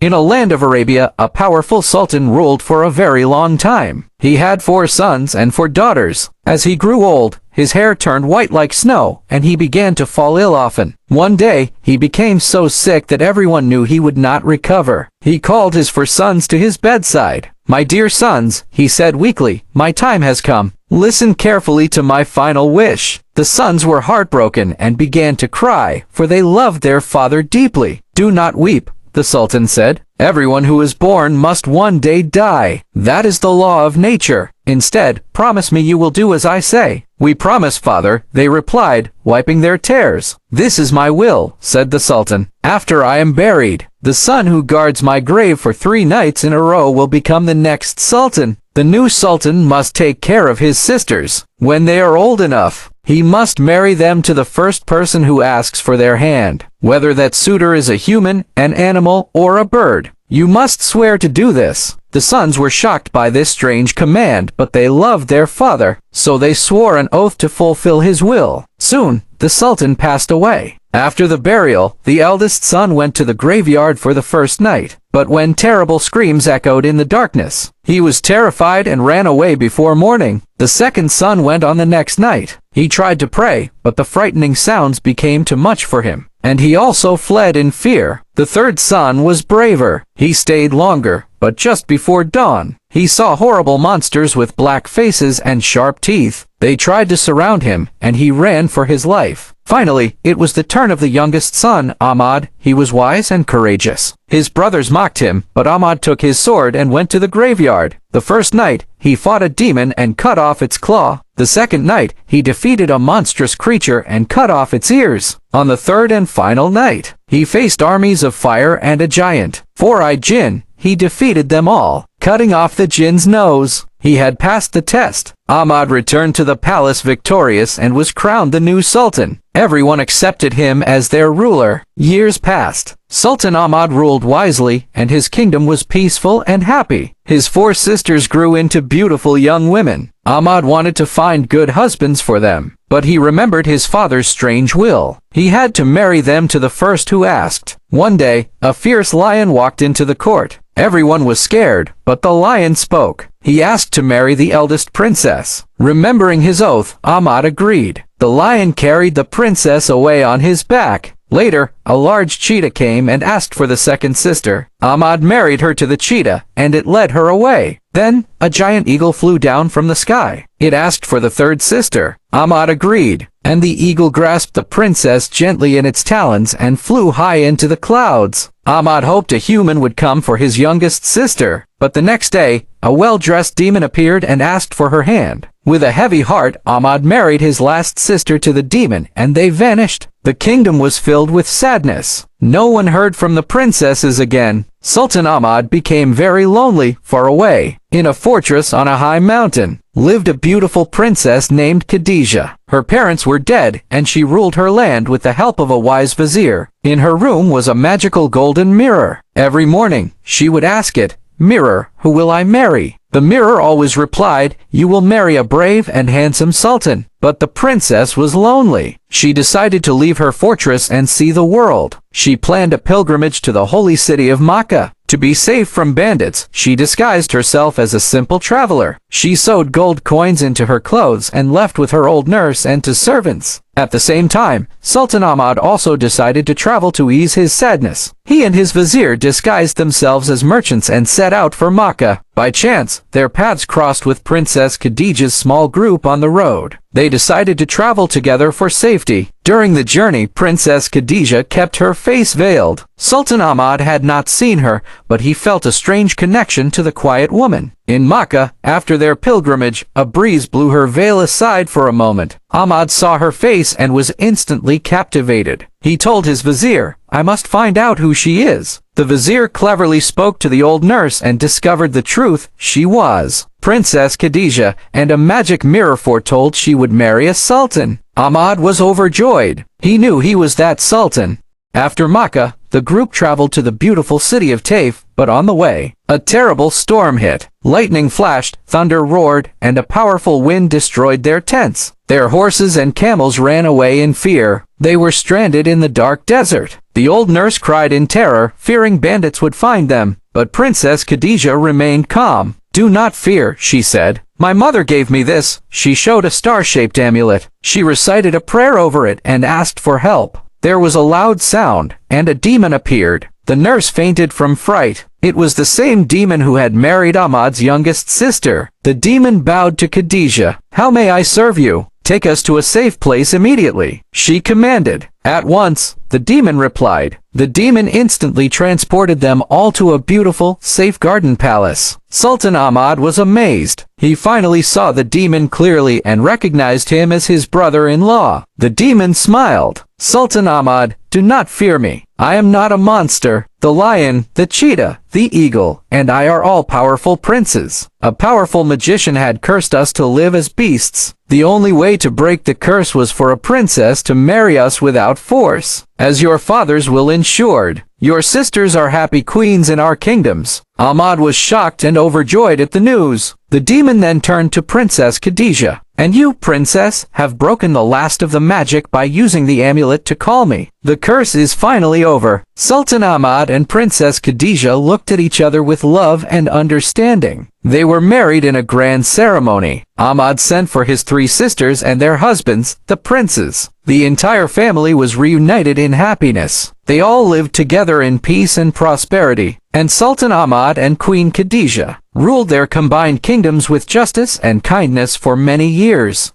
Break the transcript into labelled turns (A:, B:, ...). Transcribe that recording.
A: In a land of Arabia, a powerful sultan ruled for a very long time. He had 4 sons and 4 daughters. As he grew old, his hair turned white like snow, and he began to fall ill often. One day, he became so sick that everyone knew he would not recover. He called his 4 sons to his bedside. "My dear sons," he said weakly, "my time has come. Listen carefully to my final wish." The sons were heartbroken and began to cry, for they loved their father deeply. "Do not weep," the Sultan said. "Everyone who is born must one day die. That is the law of nature. Instead, promise me you will do as I say." "We promise, father," they replied, wiping their tears. "This is my will," said the Sultan. "After I am buried, the son who guards my grave for 3 nights in a row will become the next sultan. The new sultan must take care of his sisters. When they are old enough, he must marry them to the first person who asks for their hand, whether that suitor is a human, an animal, or a bird. You must swear to do this." The sons were shocked by this strange command, but they loved their father, so they swore an oath to fulfill his will. Soon, the Sultan passed away. After the burial, the eldest son went to the graveyard for the first night. But when terrible screams echoed in the darkness, he was terrified and ran away before morning. The second son went on the next night. He tried to pray, but the frightening sounds became too much for him, and he also fled in fear. The third son was braver. He stayed longer, but just before dawn, he saw horrible monsters with black faces and sharp teeth. They tried to surround him, and he ran for his life. Finally, it was the turn of the youngest son, Ahmad. He was wise and courageous. His brothers mocked him, but Ahmad took his sword and went to the graveyard. The first night, he fought a demon and cut off its claw. The second night, he defeated a monstrous creature and cut off its ears. On the third and final night, he faced armies of fire and a giant, 4-eyed jinn. He defeated them all, cutting off the jinn's nose. He had passed the test. Ahmad returned to the palace victorious and was crowned the new sultan. Everyone accepted him as their ruler. Years passed. Sultan Ahmad ruled wisely, and his kingdom was peaceful and happy. His 4 sisters grew into beautiful young women. Ahmad wanted to find good husbands for them, but he remembered his father's strange will. He had to marry them to the first who asked. One day, a fierce lion walked into the court. Everyone was scared, but the lion spoke. He asked to marry the eldest princess. Remembering his oath, Ahmad agreed. The lion carried the princess away on his back. Later, a large cheetah came and asked for the second sister. Ahmad married her to the cheetah, and it led her away. Then, a giant eagle flew down from the sky. It asked for the third sister. Ahmad agreed, and the eagle grasped the princess gently in its talons and flew high into the clouds. Ahmad hoped a human would come for his youngest sister, but the next day, a well-dressed demon appeared and asked for her hand. With a heavy heart, Ahmad married his last sister to the demon, and they vanished. The kingdom was filled with sadness. No one heard from the princesses again. Sultan Ahmad became very lonely, far away. In a fortress on a high mountain, lived a beautiful princess named Khadija. Her parents were dead, and she ruled her land with the help of a wise vizier. In her room was a magical golden mirror. Every morning, she would ask it, "Mirror, who will I marry?" The mirror always replied, "You will marry a brave and handsome sultan." But the princess was lonely. She decided to leave her fortress and see the world. She planned a pilgrimage to the holy city of Makkah. To be safe from bandits, she disguised herself as a simple traveler. She sewed gold coins into her clothes and left with her old nurse and 2 servants. At the same time, Sultan Ahmad also decided to travel to ease his sadness. He and his vizier disguised themselves as merchants and set out for Makkah. By chance, their paths crossed with Princess Khadija's small group on the road. They decided to travel together for safety. During the journey, Princess Khadija kept her face veiled. Sultan Ahmad had not seen her, but he felt a strange connection to the quiet woman. In Makkah, after their pilgrimage, a breeze blew her veil aside for a moment. Ahmad saw her face and was instantly captivated. He told his vizier, "I must find out who she is." The vizier cleverly spoke to the old nurse and discovered the truth. She was Princess Khadija, and a magic mirror foretold she would marry a sultan. Ahmad was overjoyed. He knew he was that sultan. After Makkah, the group traveled to the beautiful city of Taif, but on the way, a terrible storm hit. Lightning flashed, thunder roared, and a powerful wind destroyed their tents. Their horses and camels ran away in fear. They were stranded in the dark desert. The old nurse cried in terror, fearing bandits would find them, but Princess Khadija remained calm. "Do not fear," she said. "My mother gave me this." She showed a star-shaped amulet. She recited a prayer over it and asked for help. There was a loud sound, and a demon appeared. The nurse fainted from fright. It was the same demon who had married Ahmad's youngest sister. The demon bowed to Khadija. "How may I serve you? Take us to a safe place immediately," she commanded. "At once," the demon replied. The demon instantly transported them all to a beautiful, safe garden palace. Sultan Ahmad was amazed. He finally saw the demon clearly and recognized him as his brother-in-law. The demon smiled. "Sultan Ahmad, do not fear me. I am not a monster. The lion, the cheetah, the eagle, and I are all powerful princes. A powerful magician had cursed us to live as beasts. The only way to break the curse was for a princess to marry us without force, as your father's will ensured. Your sisters are happy queens in our kingdoms." Ahmad was shocked and overjoyed at the news. The demon then turned to Princess Khadija. "And you, princess, have broken the last of the magic by using the amulet to call me. The curse is finally over." Sultan Ahmad and Princess Khadija looked at each other with love and understanding. They were married in a grand ceremony. Ahmad sent for his 3 sisters and their husbands, the princes. The entire family was reunited in happiness. They all lived together in peace and prosperity, and Sultan Ahmad and Queen Khadija ruled their combined kingdoms with justice and kindness for many years.